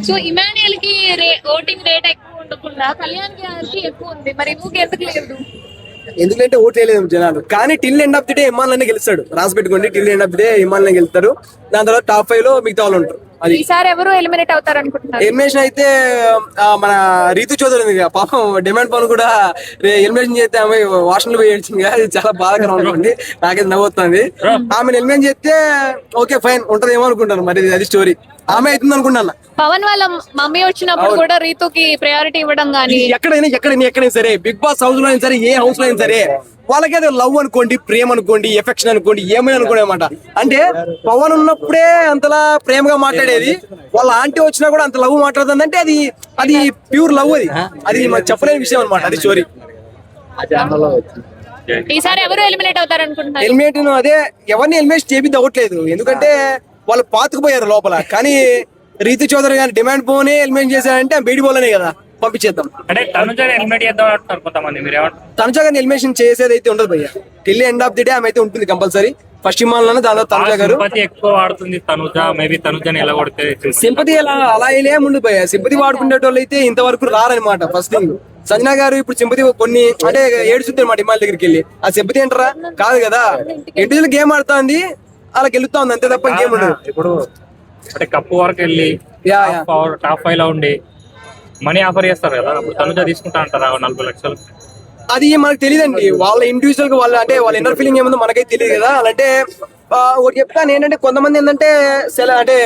So Emmanuel కి voting rate ఎక్కువ ఉండకుండా కళ్యాణ్ గారికి ఎక్కువ ఉంది, మరి ఊరికి ఎందుకు లేదు? ఎందుకంటే ఓట్లు వేయలేదు జనాలు. కానీ till end of the day ఇమాన్లనే గెలుస్తాడు. రాసి పెట్టుకోండి, till end of the day ఇమాన్లనే గెలుస్తారు. దాని తర్వాత టాప్ 5 లో మిగతా వాళ్ళు ఉంటారు. అది ఈసారి ఎవరు ఎలిమినేట్ అవుతారు అనుకుంటున్నారు? ఎలిమినేషన్ అయితే మన రీతు చౌదరి ఉంది కదా, పాపం డిమాండ్ పని కూడా ఎలిమినేషన్ చేస్తే ఆమె వాషన్లు పోయి ఏడ్చింది కదా, అది చాలా బాధాకరంగా ఉంది. నాకైతే నవ్వుతుంది. ఆమెను ఎలిమినేట్ చేస్తే ఓకే ఫైన్ ఉంటది ఏమో అనుకుంటాను, మరి అది స్టోరీ. ఆమె అవుతుంది అనుకుంటాను. పవన్ వాళ్ళ మమ్మీ వచ్చినప్పుడు కూడా రీతుకి ప్రయారిటీ ఇవ్వడం గానీ, ఎక్కడైనా సరే, బిగ్ బాస్ హౌస్ లో అయినా సరే, ఏ హౌస్ లో అయినా సరే, వాళ్ళకి అది లవ్ అనుకోండి, ప్రేమ అనుకోండి, ఎఫెక్షన్ అనుకోండి, ఏమైనా అనుకోండి అనమాట. అంటే పవన్ ఉన్నప్పుడే అంతలా ప్రేమగా మాట్లాడేది, వాళ్ళ ఆంటీ వచ్చినా కూడా అంత లవ్ మాట్లాడుతుంది అంటే అది ప్యూర్ లవ్. అది మనం చెప్పలేని విషయం అనమాట. అది స్టోరీ. ఈసారి ఎవరు ఎలిమినేట్ అవుతారు అనుకుంటున్నారు? ఎలిమినేట్ అదే ఎవరిని ఎలిమినేట్ చేపిద్ది అవ్వట్లేదు, ఎందుకంటే వాళ్ళు పాతుకుపోయారు లోపల. కానీ రీతు చౌదరి గారి డిమాండ్ పోనే ఎలిమినేట్ చేశారంటే బయటి పోలనే కదా, పంపించేద్దాం. అంటే తనుజని ఎలిమినేట్ చేద్దాం అంటున్నారు కొంతమంది, మీరు ఏమంటారు? తనుజ గారిని ఎలిమినేషన్ చేసేది అయితే ఉండదు భయ్య. Till end of the day ఆమె అయితే ఉంటుంది కంపల్సరీ. ఫస్ట్ ఇమాన్లోనే, దానిలో తనుజ గారు. సింపతి ఎక్కువ వాడుతుంది తనుజ, మేబీ తనుజని ఎలా కొడితే సింపతి అలా ఏముండదు భయ్య. సింపతి వాడుకునే వాళ్ళు అయితే ఇంతవరకు రారనమాట. ఫస్ట్ థింగ్ సంజన గారు ఇప్పుడు సింపతి కొన్ని అంటే ఏడుస్తుంది అనమాట ఇమాన్ దగ్గరికి వెళ్ళి. ఆ సింపతి అంటారా? కాదు కదా, ఇండివిజువల్ గేమ్ ఆడుతుంది, అలా గెలుస్తా ఉంది అంతే తప్ప గేమ్ ఉండదు. ఇప్పుడు అంటే కప్పు వరకు వెళ్ళి టాప్ 5 లో ఉండి మనీ ఆఫర్ చేస్తారు కదా, అప్పుడు తనుజ తీసుకుంటా అంటారా 40 లక్షలు? అది మనకు తెలియదండి. వాళ్ళ ఇండివిజువల్ గా వాళ్ళ ఇన్నర్ ఫీలింగ్ ఏముందో మనకైతే తెలియదు కదా. అంటే ఒకటి చెప్తాను ఏంటంటే, కొంతమంది ఏంటంటే అంటే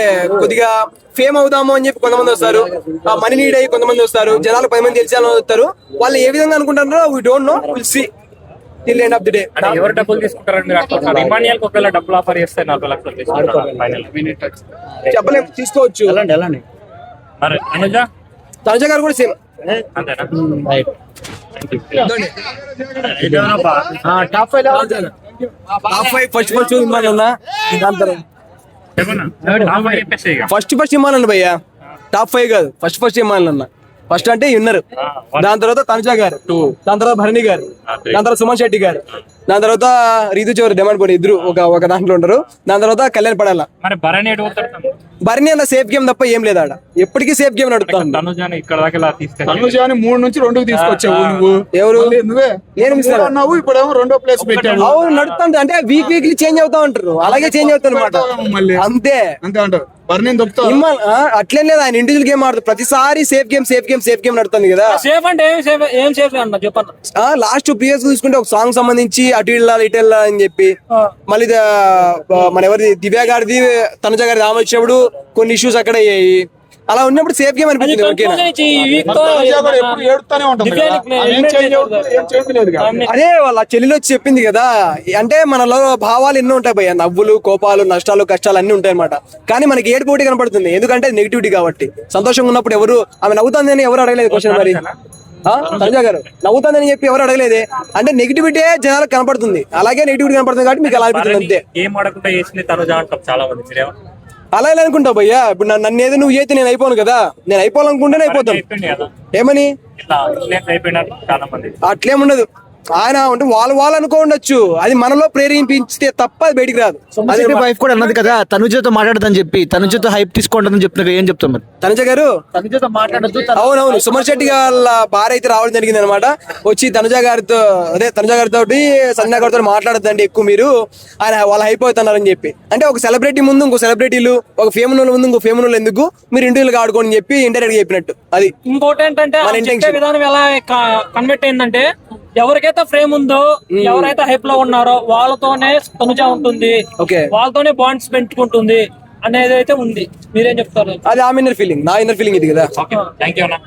కొద్దిగా ఫేమ్ అవుదాము అని చెప్పి కొంతమంది వస్తారు, మనీ నీడ్ అయ్యి కొంతమంది వస్తారు, జనాలు 10 మంది తెలిసేలా వస్తారు. వాళ్ళు ఏ విధంగా అనుకుంటారో we don't know, will see till end of the day. ఎవరు డబ్బులు తీసుకుంటారండి? ఇమాన్యుయల్ ఒకవేళ డబ్బులు ఆఫర్ చేస్తే 40 లక్షలు తీసుకుంటారు ఫైనల్? చెప్పలేము, తీసుకోవచ్చు. మరి తనుజ గారు కూడా సేమ్ అంతేనా? టాప్ 5 ఫస్ట్ ఇమాన్ అన్న, దాని తర్వాత ఫస్ట్ ఇమాన్ అన్న భయ్యా. టాప్ 5 కాదు, ఫస్ట్ ఇమాన్ అన్న. ఫస్ట్ అంటే విన్నర్, దాని తర్వాత తనుజ గారు, దాని తర్వాత భరణి గారు, దాని తర్వాత సుమన్ శెట్టి గారు, దాని తర్వాత రీతు చౌదరి డిమాండ్ పడి ఇద్దరు ఒక దాంట్లో ఉంటారు. దాని తర్వాత కళ్యాణ్ పడాల. భరణి అన్న సేఫ్ గేమ్ తప్ప ఏం లేదు ఆడ, ఎప్పటికీ సేఫ్ గేమ్ నడుపుతాను. తనుజాని 3 నుంచి 2కి తీసుకొచ్చావు నువ్వు. ఎవరు? నువ్వే. నేను అన్నావు, ఇప్పుడేమో 2వ ప్లేస్ పెట్టావు. అవును, నడుపుతా అంటే వీక్లీ చేంజ్ అవుతా ఉంటారు, అలాగే చేంజ్ అవుతారు అనమాట. అంతే అంటారు. అట్లేం లేదు, ఆయన ఇండివిజువల్ గేమ్ ఆడుతుంది ప్రతిసారి. సేఫ్ గేమ్ నడుతుంది కదా. సేఫ్ అంటే ఏం సేఫ్ అన్న చెప్పండి. లాస్ట్ ప్రీవియస్ చూసుకుంటే ఒక సాంగ్ సంబంధించి అటు ఇటు వెళ్ళాలి అని చెప్పి, మళ్ళీ మన ఎవరి దివ్య గారిది తనుజ గారిది ఆమె వచ్చినప్పుడు కొన్ని ఇష్యూస్ అక్కడ అయ్యాయి. అలా ఉన్నప్పుడు సేఫ్ గేమ్ అనిపించింది. అదే వాళ్ళ చెల్లెలు వచ్చి చెప్పింది కదా, అంటే మనలో భావాలు ఎన్నో ఉంటాయి భయ్య, నవ్వులు, కోపాలు, నష్టాలు, కష్టాలు అన్ని ఉంటాయి అనమాట. కానీ మనకి ఏడుపోటీ కనపడుతుంది, ఎందుకంటే నెగిటివిటీ కాబట్టి. సంతోషంగా ఉన్నప్పుడు ఎవరు ఆమె నవ్వుతుందని ఎవరు అడగలేదు క్వశ్చన్. మరి తనుజ గారు నవ్వుతుందని చెప్పి ఎవరు అడగలేదే, అంటే నెగిటివిటీ జనాలకు కనపడుతుంది, అలాగే నెగిటివిటీ కనపడుతుంది కాబట్టి మీకు అలా అనిపిస్తుంది అంతే. అలా ఎలా అనుకుంటావు భయ్యా? ఇప్పుడు నన్ను ఏదో నువ్వు చేస్తే నేను అయిపోను కదా, నేను అయిపోవాలనుకుంటేనే అయిపోతాను. ఏమని అట్లేముండదు. ఆయన అంటే వాళ్ళు అనుకోండొచ్చు, అది మనలో ప్రేరేపించితే తప్ప అది బయటికి రాదు. వైఫ్ కూడా అన్నది కదా తనుజతో మాట్లాడదని చెప్పి, తనుజతో హైప్ తీసుకోండి చెప్తున్నారు, ఏం చెప్తాం మరి? తనుజ గారు తనుజతో మాట్లాడద్దు. అవునవును, సుమన్ శెట్టి వాళ్ళ భార్య అయితే రావడం జరిగింది అనమాట. వచ్చి తనుజ గారితో సంజన గారితో మాట్లాడద్దండి ఎక్కువ మీరు, ఆయన వాళ్ళు హైప్ అవుతున్నారని చెప్పి. అంటే ఒక సెలబ్రిటీ ముందు ఇంకో సెలబ్రిటీలు, ఒక ఫేమ్ ముందు ఇంకో ఫేమ్ ఎందుకు మీరు ఇంటర్వ్యూలు ఆడుకోండి అని చెప్పి ఇంటర్వ్యూ చెప్పినట్టు. అది ఇంకోటి ఏంటంటే విధానం ఎలా కన్వర్ట్ అయిందంటే, ఎవరికైతే ఫ్రేమ్ ఉందో, ఎవరైతే హైప్ లో ఉన్నారో వాళ్ళతోనే తనుజ ఉంటుంది, వాళ్ళతోనే బాండ్స్ పెంచుకుంటుంది అనేది అయితే ఉంది. మీరేం చెప్తారు? అది ఆమె ఇన్నర్ ఫీలింగ్, నా ఇన్నర్ ఫీలింగ్ ఇది కదా. థ్యాంక్ యూ అన్న.